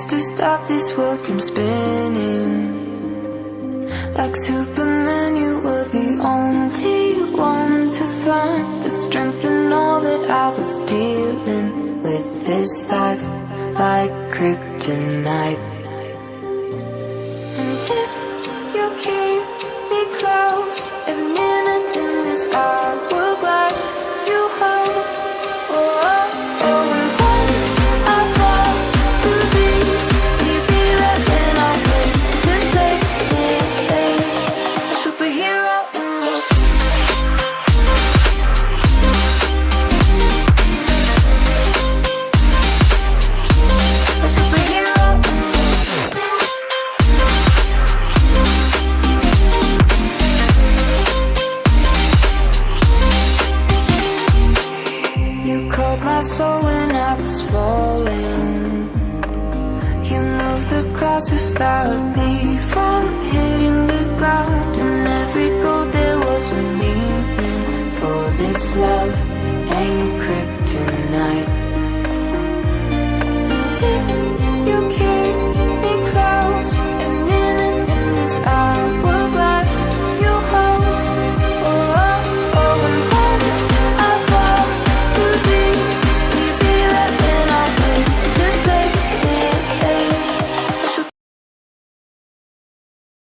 to stop this world from spinning. Like Superman, you were the only one to find the strength in all that I was dealing with this life, like kryptonite. And if you keep me close, every minute in this hourglass you hold. Oh, oh, oh, and when I fall to be right when I wait to save me, a superhero in this. A superhero in this. You caught my soul when I was falling. You moved the cross to stop me from hitting the ground. And every goal there was a meaning, for this love ain't kryptonite. And